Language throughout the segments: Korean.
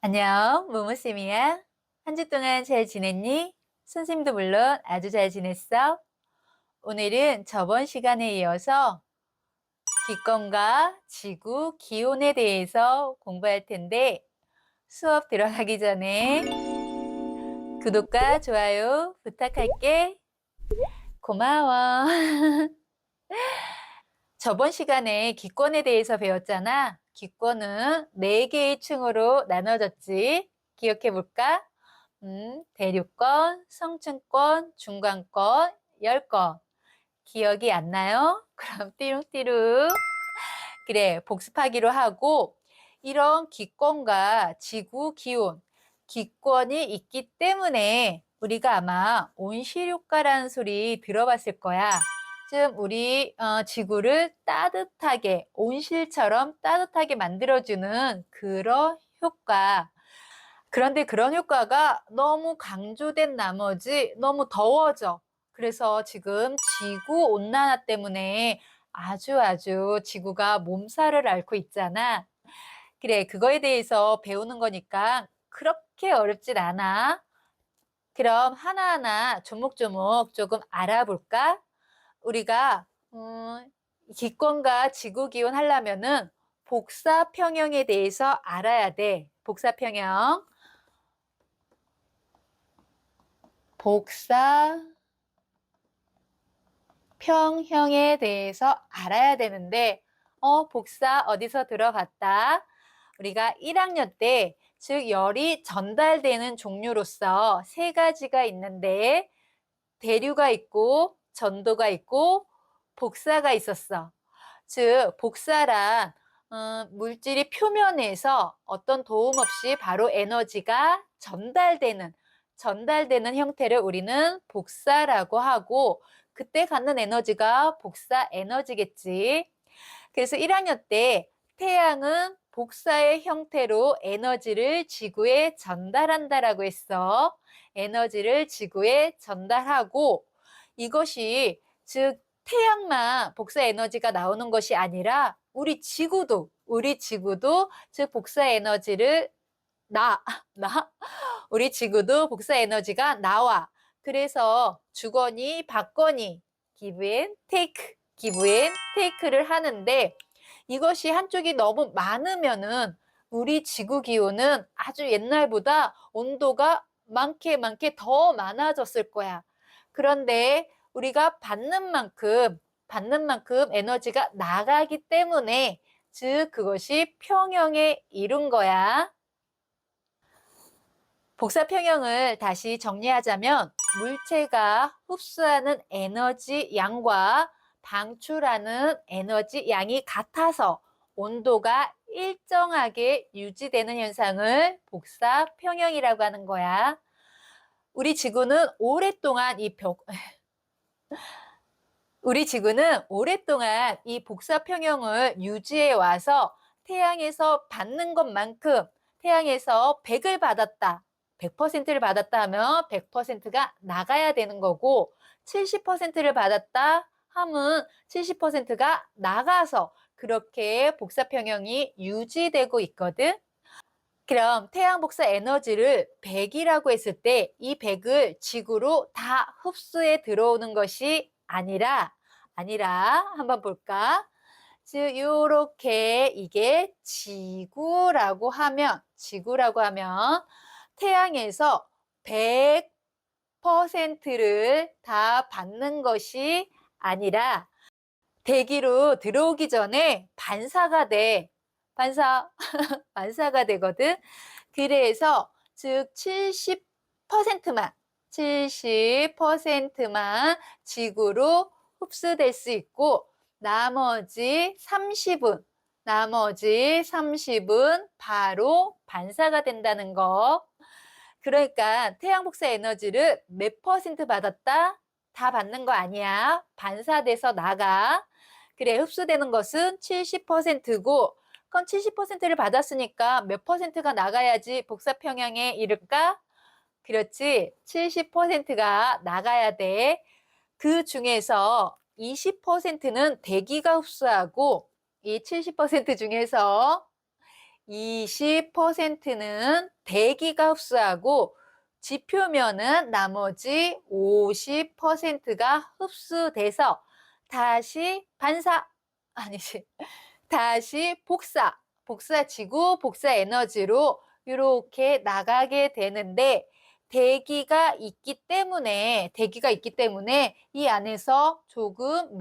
안녕, 무무쌤이야. 한 주 동안 잘 지냈니? 선생님도 물론 아주 잘 지냈어. 오늘은 저번 시간에 이어서 기권과 지구 기온에 대해서 공부할 텐데 수업 들어가기 전에 구독과 좋아요 부탁할게. 고마워. 저번 시간에 기권에 대해서 배웠잖아. 기권은 4개의 층으로 나눠졌지. 기억해 볼까? 대륙권, 성층권, 중간권, 열권. 기억이 안 나요? 그럼 띠룩띠룩. 그래, 복습하기로 하고, 이런 기권과 지구 기온, 기권이 있기 때문에 우리가 아마 온실효과라는 소리 들어봤을 거야. 즉, 우리 지구를 따뜻하게, 온실처럼 따뜻하게 만들어주는 그런 효과. 그런데 그런 효과가 너무 강조된 나머지 너무 더워져. 그래서 지금 지구 온난화 때문에 아주 지구가 몸살을 앓고 있잖아. 그래, 그거에 대해서 배우는 거니까 그렇게 어렵진 않아. 그럼 하나하나 조목조목 조금 알아볼까? 우리가 기권과 지구 기온 하려면은 복사 평형에 대해서 알아야 돼. 복사 평형. 복사 평형에 대해서 알아야 되는데, 복사 어디서 들어갔다? 우리가 1학년 때, 즉 열이 전달되는 종류로서 3가지가 있는데, 대류가 있고, 전도가 있고, 복사가 있었어. 즉, 복사란 물질이 표면에서 어떤 도움 없이 바로 에너지가 전달되는 형태를 우리는 복사라고 하고, 그때 갖는 에너지가 복사 에너지겠지. 그래서 1학년 때 태양은 복사의 형태로 에너지를 지구에 전달한다라고 했어. 에너지를 지구에 전달하고, 이것이 즉 태양만 복사 에너지가 나오는 것이 아니라 우리 지구도 즉 복사 에너지를 나, 나, 우리 지구도 복사 에너지가 나와. 그래서 주거니 받거니 give and take를 하는데, 이것이 한쪽이 너무 많으면은 우리 지구 기온은 아주 옛날보다 온도가 많게 더 많아졌을 거야. 그런데 우리가 받는 만큼 에너지가 나가기 때문에 즉 그것이 평형에 이룬 거야. 복사 평형을 다시 정리하자면 물체가 흡수하는 에너지 양과 방출하는 에너지 양이 같아서 온도가 일정하게 유지되는 현상을 복사 평형이라고 하는 거야. 우리 지구는 오랫동안 우리 지구는 오랫동안 이 복사 평형을 유지해 와서 태양에서 받는 것만큼 태양에서 100을 받았다. 100%를 받았다 하면 100%가 나가야 되는 거고 70%를 받았다 하면 70%가 나가서 그렇게 복사 평형이 유지되고 있거든. 그럼 태양 복사 에너지를 100이라고 했을 때 이 100을 지구로 다 흡수해 들어오는 것이 아니라 한번 볼까? 즉 요렇게 이게 지구라고 하면 태양에서 100%를 다 받는 것이 아니라 대기로 들어오기 전에 반사가 돼. 반사가 되거든. 그래서 즉 70%만 지구로 흡수될 수 있고 나머지 30은 바로 반사가 된다는 거. 그러니까 태양 복사 에너지를 몇 퍼센트 받았다? 다 받는 거 아니야. 반사돼서 나가. 그래, 흡수되는 것은 70%고 그럼 70%를 받았으니까 몇 퍼센트가 나가야지 복사 평형에 이를까? 그렇지. 70%가 나가야 돼. 그 중에서 20%는 대기가 흡수하고 이 70% 중에서 20%는 대기가 흡수하고 지표면은 나머지 50%가 흡수돼서 다시 반사, 아니지, 다시 복사지구, 복사 에너지로 이렇게 나가게 되는데 대기가 있기 때문에 이 안에서 조금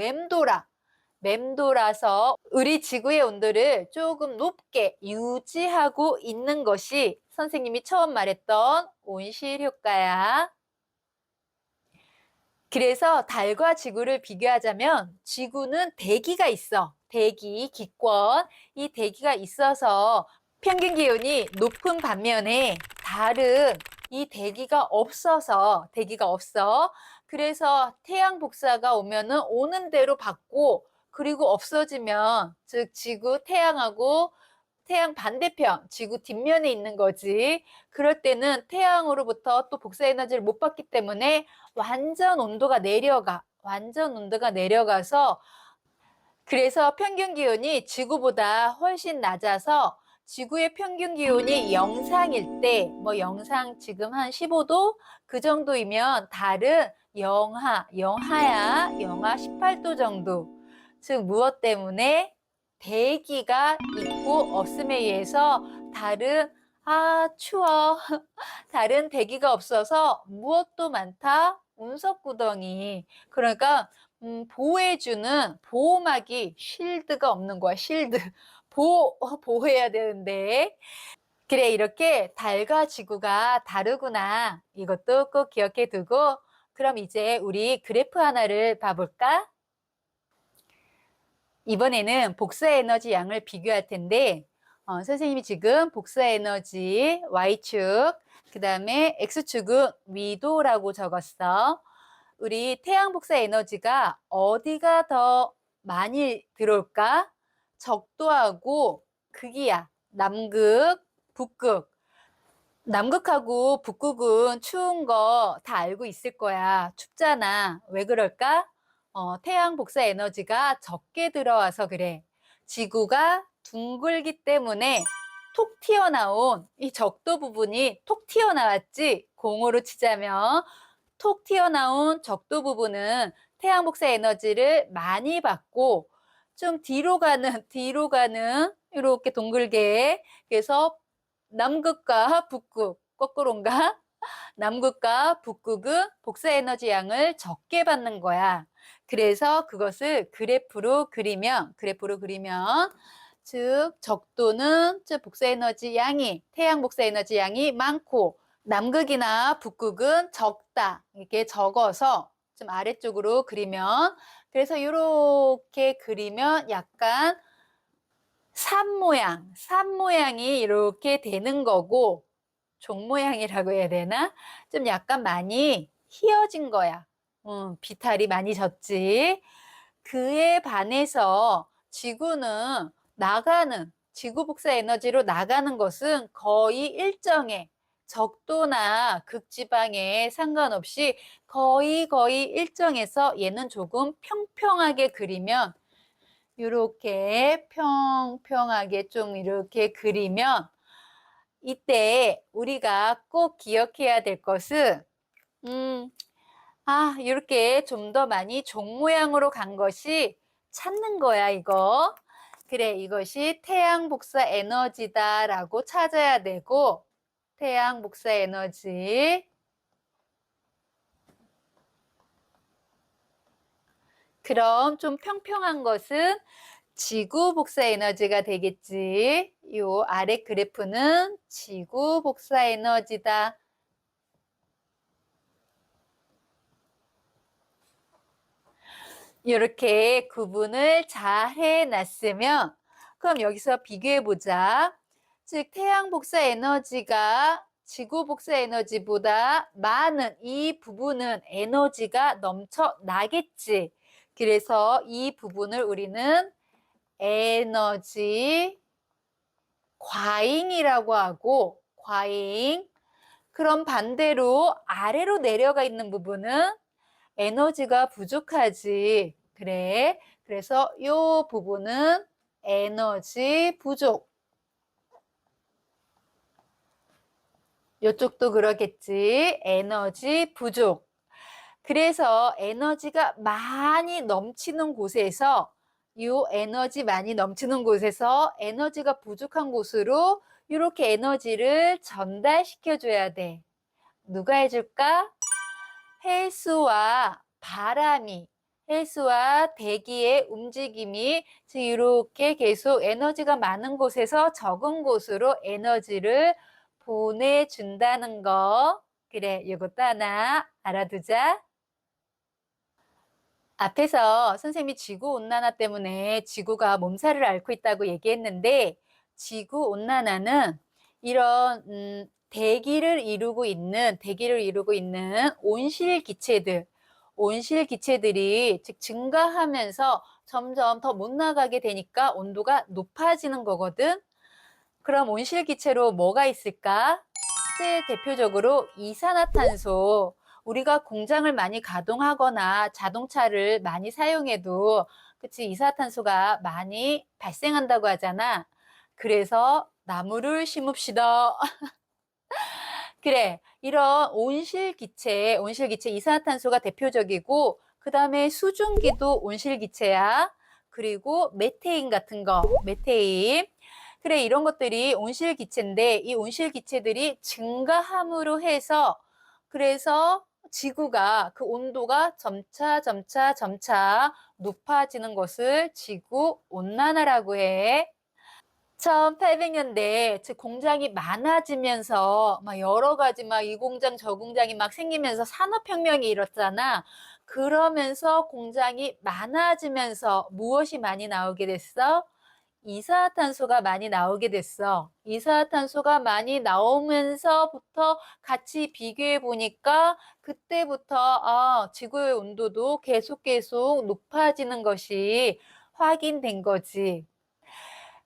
맴돌아서 우리 지구의 온도를 조금 높게 유지하고 있는 것이 선생님이 처음 말했던 온실 효과야. 그래서 달과 지구를 비교하자면 지구는 대기가 있어. 대기, 기권. 이 대기가 있어서 평균 기온이 높은 반면에 달은 이 대기가 없어. 그래서 태양 복사가 오면은 오는 대로 받고 그리고 없어지면 즉 지구 태양하고 태양 반대편, 지구 뒷면에 있는 거지. 그럴 때는 태양으로부터 또 복사 에너지를 못 받기 때문에 완전 온도가 내려가서 그래서 평균 기온이 지구보다 훨씬 낮아서 지구의 평균 기온이 영상일 때, 뭐 영상 지금 한 15도 그 정도이면 달은 영하 18도 정도. 즉 무엇 때문에? 대기가 있고 없음에 의해서 달은 추워. 달은 대기가 없어서 무엇도 많다? 운석구덩이. 그러니까 보호해주는 보호막이 쉴드가 없는 거야. 쉴드. 보호해야 되는데. 그래, 이렇게 달과 지구가 다르구나. 이것도 꼭 기억해 두고 그럼 이제 우리 그래프 하나를 봐볼까? 이번에는 복사 에너지 양을 비교할 텐데 선생님이 지금 복사 에너지 Y축, 그 다음에 X축은 위도라고 적었어. 우리 태양 복사 에너지가 어디가 더 많이 들어올까? 적도하고 극이야. 남극, 북극. 남극하고 북극은 추운 거 다 알고 있을 거야. 춥잖아. 왜 그럴까? 태양 복사 에너지가 적게 들어와서 그래. 지구가 둥글기 때문에 톡 튀어나온 이 적도 부분이 톡 튀어나왔지? 공으로 치자면 톡 튀어나온 적도 부분은 태양 복사 에너지를 많이 받고 좀 뒤로 가는 이렇게 동글게 그래서 남극과 북극, 거꾸로인가? 남극과 북극은 복사 에너지 양을 적게 받는 거야. 그래서 그것을 그래프로 그리면, 즉, 적도는, 즉, 태양 복사 에너지 양이 많고, 남극이나 북극은 적다. 이렇게 적어서 좀 아래쪽으로 그리면, 그래서 이렇게 그리면 약간 산 모양이 이렇게 되는 거고, 종 모양이라고 해야 되나? 좀 약간 많이 휘어진 거야. 비탈이 많이 졌지. 그에 반해서 지구는 지구 복사 에너지로 나가는 것은 거의 일정해. 적도나 극지방에 상관없이 거의 일정해서 얘는 조금 평평하게 그리면 이렇게 평평하게 좀 이렇게 그리면 이때 우리가 꼭 기억해야 될 것은 이렇게 좀 더 많이 종 모양으로 간 것이 찾는 거야, 이거. 그래, 이것이 태양 복사 에너지다라고 찾아야 되고 태양 복사 에너지. 그럼 좀 평평한 것은 지구 복사 에너지가 되겠지. 요 아래 그래프는 지구 복사 에너지다. 이렇게 구분을 잘 해놨으면 그럼 여기서 비교해 보자. 즉 태양 복사 에너지가 지구 복사 에너지보다 많은 이 부분은 에너지가 넘쳐나겠지. 그래서 이 부분을 우리는 에너지 과잉이라고 하고 과잉. 그럼 반대로 아래로 내려가 있는 부분은 에너지가 부족하지. 그래. 그래서 이 부분은 에너지 부족. 요쪽도 그러겠지. 에너지 부족. 그래서 에너지가 많이 넘치는 곳에서 요 에너지 많이 넘치는 곳에서 에너지가 부족한 곳으로 이렇게 에너지를 전달시켜 줘야 돼. 누가 해줄까? 헬스와 바람이, 헬스와 대기의 움직임이 지금 이렇게 계속 에너지가 많은 곳에서 적은 곳으로 에너지를 보내준다는 거. 그래, 이것도 하나 알아두자. 앞에서 선생님이 지구온난화 때문에 지구가 몸살을 앓고 있다고 얘기했는데, 지구온난화는 이런 대기를 이루고 있는 온실기체들이 즉 증가하면서 점점 더 못 나가게 되니까 온도가 높아지는 거거든. 그럼 온실기체로 뭐가 있을까? 제일 대표적으로 이산화탄소. 우리가 공장을 많이 가동하거나 자동차를 많이 사용해도 그치 이산화탄소가 많이 발생한다고 하잖아. 그래서 나무를 심읍시다. 그래, 이런 온실기체 이산화탄소가 대표적이고 그 다음에 수증기도 온실기체야. 그리고 메테인 같은 거, 메테인. 그래, 이런 것들이 온실기체인데 이 온실기체들이 증가함으로 해서 그래서 지구가 그 온도가 점차 높아지는 것을 지구온난화라고 해. 1800년대 즉 공장이 많아지면서 막 여러 가지 막 이 공장 저 공장이 막 생기면서 산업혁명이 일었잖아. 그러면서 공장이 많아지면서 무엇이 많이 나오게 됐어? 이산화탄소가 많이 나오게 됐어. 이산화탄소가 많이 나오면서부터 같이 비교해 보니까 그때부터 지구의 온도도 계속 높아지는 것이 확인된 거지.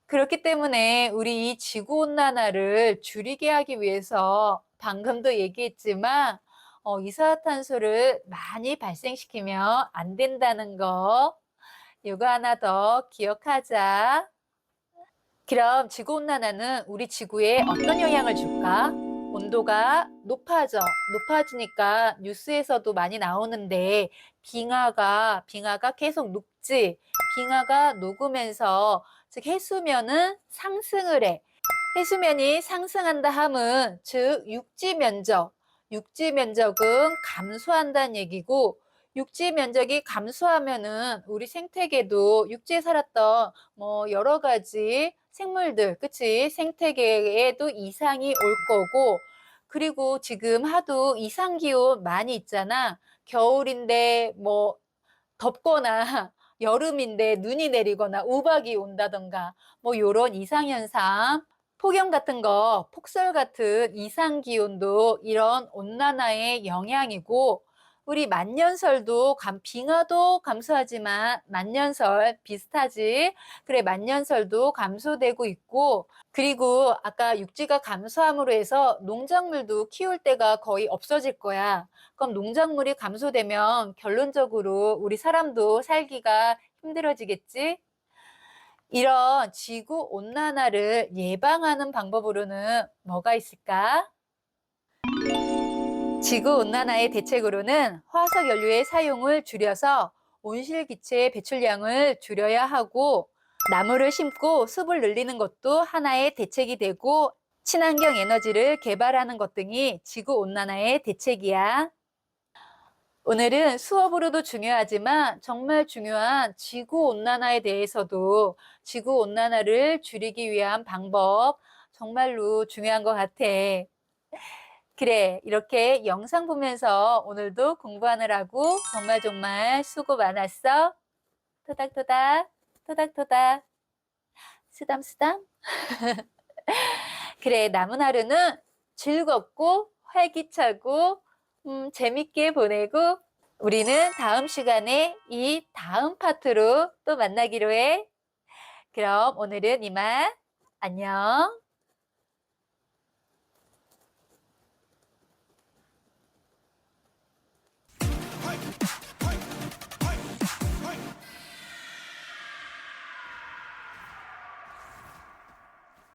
그렇기 때문에 우리 이 지구온난화를 줄이게 하기 위해서 방금도 얘기했지만 이산화탄소를 많이 발생시키면 안 된다는 거 이거 하나 더 기억하자. 그럼 지구온난화는 우리 지구에 어떤 영향을 줄까? 온도가 높아지니까 뉴스에서도 많이 나오는데 빙하가 계속 녹지. 빙하가 녹으면서 즉 해수면은 상승을 해. 해수면이 상승한다 함은 즉 육지 면적은 감소한다는 얘기고 육지 면적이 감소하면은 우리 생태계도 육지에 살았던 뭐 여러 가지 생물들, 그치? 생태계에도 이상이 올 거고 그리고 지금 하도 이상 기온 많이 있잖아. 겨울인데 뭐 덥거나 여름인데 눈이 내리거나 우박이 온다던가 뭐 요런 이상현상 폭염 같은 거, 폭설 같은 이상 기온도 이런 온난화의 영향이고 우리 만년설도 빙하도 감소하지만 만년설 비슷하지? 그래 만년설도 감소되고 있고 그리고 아까 육지가 감소함으로 해서 농작물도 키울 데가 거의 없어질 거야. 그럼 농작물이 감소되면 결론적으로 우리 사람도 살기가 힘들어지겠지? 이런 지구 온난화를 예방하는 방법으로는 뭐가 있을까? 지구 온난화의 대책으로는 화석 연료의 사용을 줄여서 온실기체 배출량을 줄여야 하고 나무를 심고 숲을 늘리는 것도 하나의 대책이 되고 친환경 에너지를 개발하는 것 등이 지구 온난화의 대책이야. 오늘은 수업으로도 중요하지만 정말 중요한 지구온난화에 대해서도 지구온난화를 줄이기 위한 방법 정말로 중요한 것 같아. 그래, 이렇게 영상 보면서 오늘도 공부하느라고 정말 수고 많았어. 토닥토닥, 토닥토닥, 쓰담쓰담. 그래, 남은 하루는 즐겁고 활기차고 재밌게 보내고 우리는 다음 시간에 이 다음 파트로 또 만나기로 해. 그럼 오늘은 이만. 안녕.